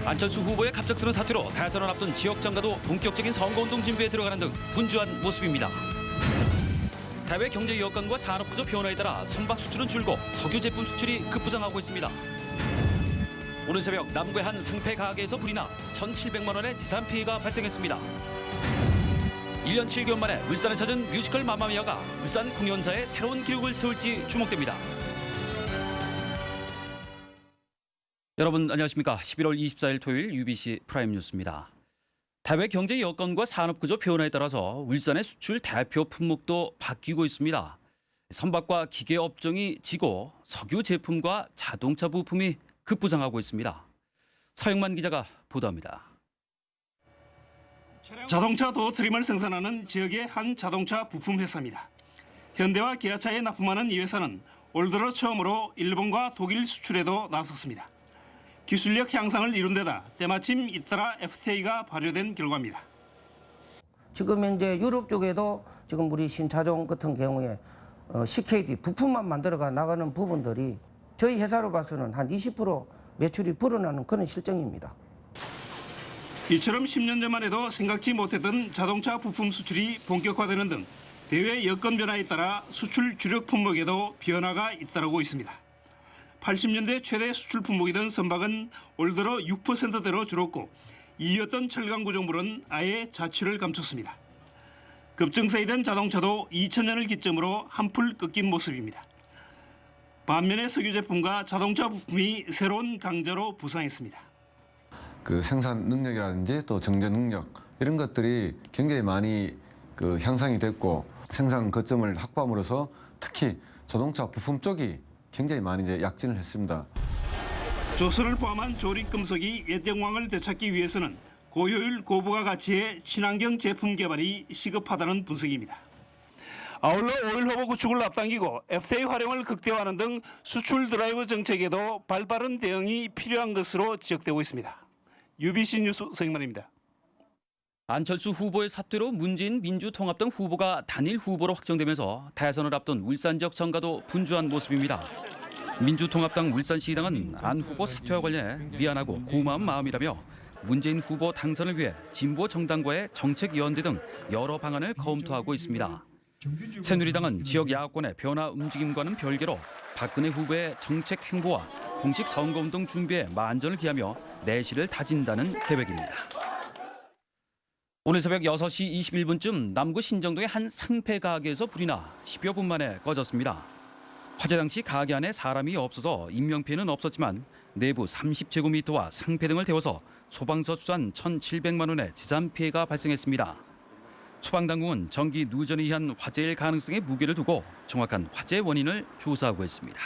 안철수 후보의 갑작스러운 사퇴로 대선을 앞둔 지역 정가도 본격적인 선거운동 준비에 들어가는 등 분주한 모습입니다. 대외 경제 여건과 산업 구조 변화에 따라 선박 수출은 줄고 석유 제품 수출이 급부상하고 있습니다. 오늘 새벽 남구의 한 상패 가게에서 불이 나 1,700만 원의 재산 피해가 발생했습니다. 1년 7개월 만에 울산을 찾은 뮤지컬 맘마미아가 울산 공연사에 새로운 기록을 세울지 주목됩니다. 여러분 안녕하십니까. 11월 24일 토요일 UBC 프라임 뉴스입니다. 대외 경제 여건과 산업 구조 변화에 따라서 울산의 수출 대표 품목도 바뀌고 있습니다. 선박과 기계 업종이 지고 석유 제품과 자동차 부품이 급부상하고 있습니다. 서영만 기자가 보도합니다. 자동차 도어트림을 생산하는 지역의 한 자동차 부품 회사입니다. 현대와 기아차에 납품하는 이 회사는 올 들어 처음으로 일본과 독일 수출에도 나섰습니다. 기술력 향상을 이룬 데다 때마침 잇따라 FTA가 발효된 결과입니다. 지금 현재 유럽 쪽에도 지금 우리 신차종 같은 경우에 CKD 부품만 만들어가 나가는 부분들이 저희 회사로 봐서는 한 20% 매출이 불어나는 그런 실정입니다. 이처럼 10년 전만 해도 생각지 못했던 자동차 부품 수출이 본격화되는 등 대외 여건 변화에 따라 수출 주력 품목에도 변화가 잇따르고 있습니다. 80년대 최대 수출 품목이던 선박은 올 들어 6%대로 줄었고 이였던 철강 구조물은 아예 자취를 감췄습니다. 급증세에 된 자동차도 2000년을 기점으로 한풀 꺾인 모습입니다. 반면에 석유 제품과 자동차 부품이 새로운 강자로 부상했습니다. 그 생산 능력이라든지 또 정제 능력 이런 것들이 굉장히 많이 향상이 됐고 생산 거점을 확보함으로써 특히 자동차 부품 쪽이 굉장히 많이 이제 약진을 했습니다. 조선을 포함한 조립 금속이 옛 영광을 되찾기 위해서는 고효율 고부가 가치의 친환경 제품 개발이 시급하다는 분석입니다. 아울러 오일 허브 구축을 앞당기고 FTA 활용을 극대화하는 등 수출 드라이브 정책에도 발빠른 대응이 필요한 것으로 지적되고 있습니다. UBC 뉴스 서영만입니다. 안철수 후보의 사퇴로 문재인 민주통합당 후보가 단일 후보로 확정되면서 대선을 앞둔 울산 지역 정가도 분주한 모습입니다. 민주통합당 울산시당은 안 후보 사퇴와 관련해 미안하고 고마운 마음이라며 문재인 후보 당선을 위해 진보 정당과의 정책 연대 등 여러 방안을 검토하고 있습니다. 새누리당은 지역 야권의 변화 움직임과는 별개로 박근혜 후보의 정책 행보와 공식 선거운동 준비에 만전을 기하며 내실을 다진다는 계획입니다. 오늘 새벽 6시 21분쯤 남구 신정동의 한 상패 가게에서 불이 나 10여 분 만에 꺼졌습니다. 화재 당시 가게 안에 사람이 없어서 인명피해는 없었지만 내부 30제곱미터와 상패 등을 태워서 소방서 추산 1,700만 원의 재산 피해가 발생했습니다. 소방당국은 전기 누전에 의한 화재일 가능성에 무게를 두고 정확한 화재 원인을 조사하고 있습니다.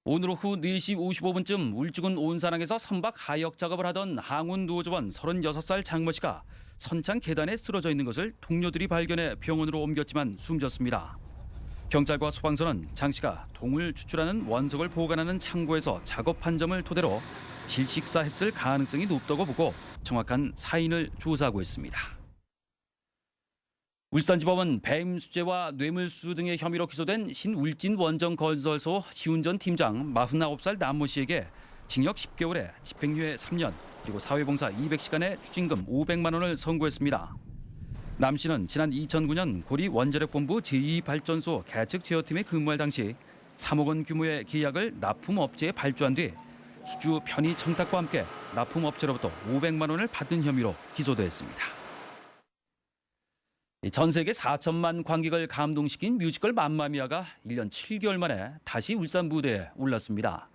오늘 오후 4시 55분쯤 울주군 온산항에서 선박 하역 작업을 하던 항운 노조원 36살 장모 씨가 선창 계단에 쓰러져 있는 것을 동료들이 발견해 병원으로 옮겼지만 숨졌습니다. 경찰과 소방서는 장 씨가 동을 추출하는 원석을 보관하는 창고에서 작업한 점을 토대로 질식사했을 가능성이 높다고 보고 정확한 사인을 조사하고 있습니다. 울산지법은 배임수재와 뇌물수수 등의 혐의로 기소된 신울진 원정건설소 시운전 팀장 49살 남모 씨에게 징역 10개월에 집행유예 3년 그리고 사회봉사 200시간의 추징금 500만 원을 선고했습니다. 남 씨는 지난 2009년 고리 원자력본부 제2발전소 개측 제어팀에 근무할 당시 3억 원 규모의 계약을 납품업체에 발주한 뒤 수주 편의 청탁과 함께 납품업체로부터 500만 원을 받은 혐의로 기소됐습니다. 전 세계 4천만 관객을 감동시킨 뮤지컬 맘마미아가 1년 7개월 만에 다시 울산 무대에 올랐습니다.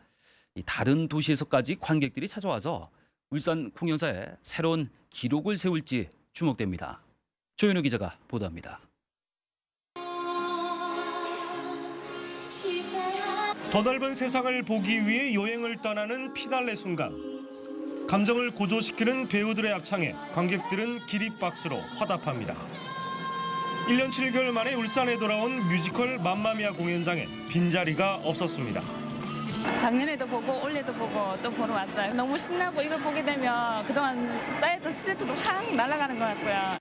다른 도시에서까지 관객들이 찾아와서 울산 공연사에 새로운 기록을 세울지 주목됩니다. 조현우 기자가 보도합니다. 더 넓은 세상을 보기 위해 여행을 떠나는 피날레 순간. 감정을 고조시키는 배우들의 합창에 관객들은 기립박수로 화답합니다. 1년 7개월 만에 울산에 돌아온 뮤지컬 맘마미아 공연장엔 빈자리가 없었습니다. 작년에도 보고 올해도 보고 또 보러 왔어요. 너무 신나고 이걸 보게 되면 그동안 쌓였던 스트레스도 확 날아가는 것 같고요.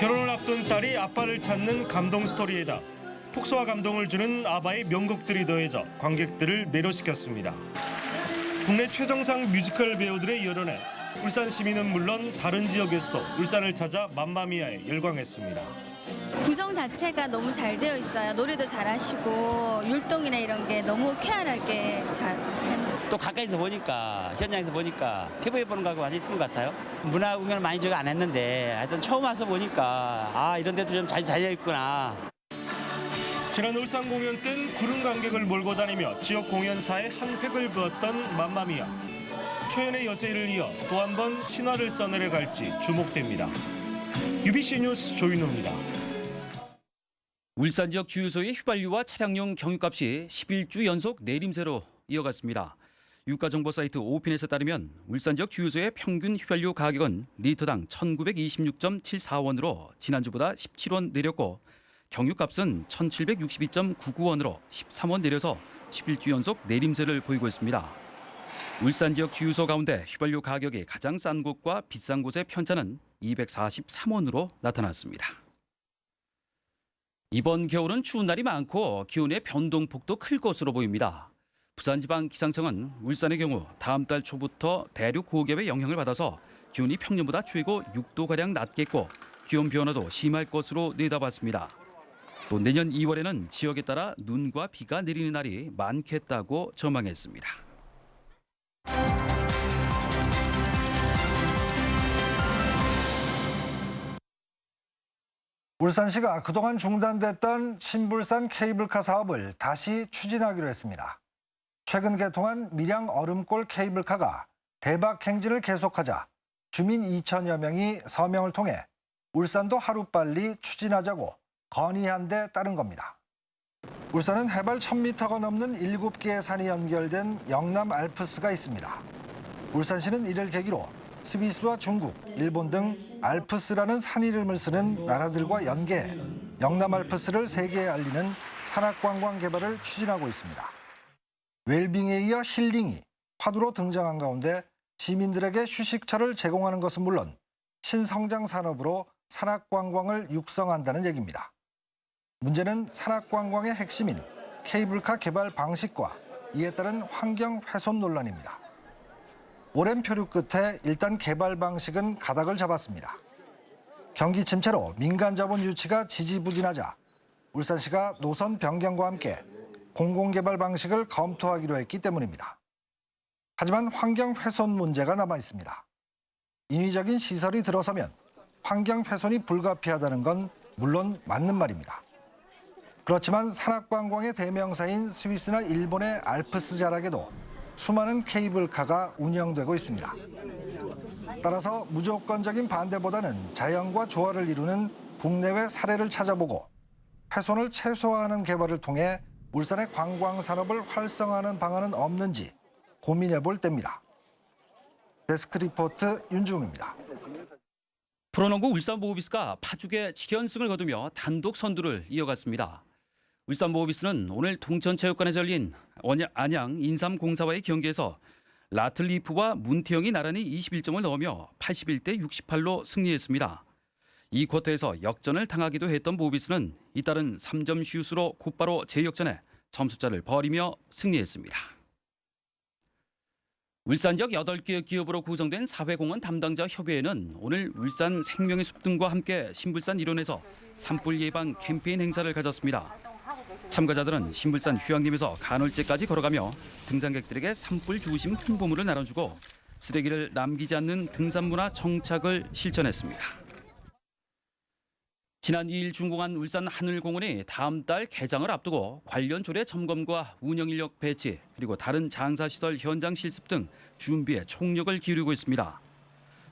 결혼을 앞둔 딸이 아빠를 찾는 감동 스토리에다 폭소와 감동을 주는 아바의 명곡들이 더해져 관객들을 매료시켰습니다. 국내 최정상 뮤지컬 배우들의 열연에 울산 시민은 물론 다른 지역에서도 울산을 찾아 맘마미아에 열광했습니다. 구성 자체가 너무 잘 되어 있어요. 노래도 잘하시고 율동이나 이런 게 너무 쾌활하게 잘. 또 가까이서 보니까 현장에서 보니까 TV에 보는 거하고 완전히 틀린 것 같아요. 문화 공연을 많이 제가 안 했는데 하여튼 처음 와서 보니까 아 이런 데도 좀 잘 달려 있구나. 지난 울산 공연 땐 구름 관객을 몰고 다니며 지역 공연사의 한 획을 그었던 맘마미아. 초연의 여세를 이어 또 한 번 신화를 써내려 갈지 주목됩니다. UBC 뉴스 조윤호입니다. 울산 지역 주유소의 휘발유와 차량용 경유값이 11주 연속 내림세로 이어갔습니다. 유가정보 사이트 오핀에서 따르면 울산 지역 주유소의 평균 휘발유 가격은 리터당 1,926.74원으로 지난주보다 17원 내렸고 경유값은 1,762.99원으로 13원 내려서 11주 연속 내림세를 보이고 있습니다. 울산 지역 주유소 가운데 휘발유 가격이 가장 싼 곳과 비싼 곳의 편차는 243원으로 나타났습니다. 이번 겨울은 추운 날이 많고 기온의 변동폭도 클 것으로 보입니다. 부산지방기상청은 울산의 경우 다음 달 초부터 대륙 고기압의 영향을 받아서 기온이 평년보다 최고 6도가량 낮겠고 기온 변화도 심할 것으로 내다봤습니다. 또 내년 2월에는 지역에 따라 눈과 비가 내리는 날이 많겠다고 전망했습니다. 울산시가 그동안 중단됐던 신불산 케이블카 사업을 다시 추진하기로 했습니다. 최근 개통한 밀양 얼음골 케이블카가 대박 행진을 계속하자 주민 2천여 명이 서명을 통해 울산도 하루빨리 추진하자고 건의한 데 따른 겁니다. 울산은 해발 1000m가 넘는 7개의 산이 연결된 영남 알프스가 있습니다. 울산시는 이를 계기로 스위스와 중국, 일본 등 알프스라는 산 이름을 쓰는 나라들과 연계해 영남 알프스를 세계에 알리는 산악관광 개발을 추진하고 있습니다. 웰빙에 이어 힐링이 화두로 등장한 가운데 시민들에게 휴식처를 제공하는 것은 물론 신성장 산업으로 산악관광을 육성한다는 얘기입니다. 문제는 산악관광의 핵심인 케이블카 개발 방식과 이에 따른 환경 훼손 논란입니다. 오랜 표류 끝에 일단 개발 방식은 가닥을 잡았습니다. 경기 침체로 민간 자본 유치가 지지부진하자 울산시가 노선 변경과 함께 공공개발 방식을 검토하기로 했기 때문입니다. 하지만 환경 훼손 문제가 남아 있습니다. 인위적인 시설이 들어서면 환경 훼손이 불가피하다는 건 물론 맞는 말입니다. 그렇지만 산악관광의 대명사인 스위스나 일본의 알프스 자락에도 수많은 케이블카가 운영되고 있습니다. 따라서 무조건적인 반대보다는 자연과 조화를 이루는 국내외 사례를 찾아보고 훼손을 최소화하는 개발을 통해 울산의 관광 산업을 활성화하는 방안은 없는지 고민해 볼 때입니다. 데스크 리포트 윤주웅입니다. 프로농구 울산 모비스가 파죽의 7연승을 거두며 단독 선두를 이어갔습니다. 울산 모비스는 오늘 동천체육관에서 열린 안양 인삼공사와의 경기에서 라틀리프와 문태영이 나란히 21점을 넣으며 81대 68로 승리했습니다. 이 쿼터에서 역전을 당하기도 했던 모비스는 잇따른 3점 슛으로 곧바로 재역전에 점수차를 벌이며 승리했습니다. 울산 지역 8개 기업으로 구성된 사회공헌 담당자 협의회는 오늘 울산 생명의 숲 등과 함께 신불산 일원에서 산불 예방 캠페인 행사를 가졌습니다. 참가자들은 신불산 휴양림에서 간헐제까지 걸어가며 등산객들에게 산불 조심 홍보물을 나눠주고 쓰레기를 남기지 않는 등산문화 정착을 실천했습니다. 지난 2일 준공한 울산 하늘공원이 다음 달 개장을 앞두고 관련 조례 점검과 운영 인력 배치 그리고 다른 장사시설 현장 실습 등 준비에 총력을 기울이고 있습니다.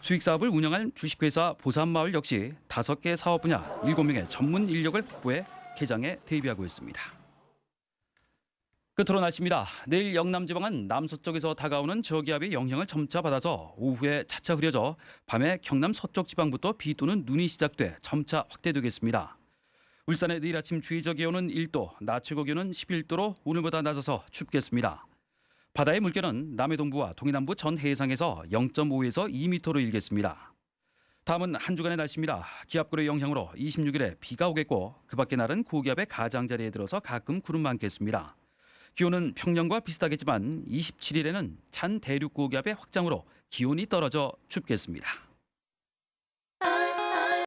수익사업을 운영할 주식회사 보산마을 역시 5개 사업 분야 7명의 전문 인력을 확보해 개장에 대비하고 있습니다. 끝으로 날씨입니다. 내일 영남지방은 남서쪽에서 다가오는 저기압의 영향을 점차 받아서 오후에 차차 흐려져 밤에 경남 서쪽 지방부터 비 또는 눈이 시작돼 점차 확대되겠습니다. 울산의 내일 아침 최저 기온은 1도, 낮 최고 기온은 11도로 오늘보다 낮아서 춥겠습니다. 바다의 물결은 남해 동부와 동해남부 전 해상에서 0.5에서 2m로 일겠습니다. 다음은 한 주간의 날씨입니다. 기압골의 영향으로 26일에 비가 오겠고 그 밖의 날은 고기압의 가장자리에 들어서 가끔 구름 많겠습니다. 기온은 평년과 비슷하겠지만 27일에는 찬 대륙 고기압의 확장으로 기온이 떨어져 춥겠습니다.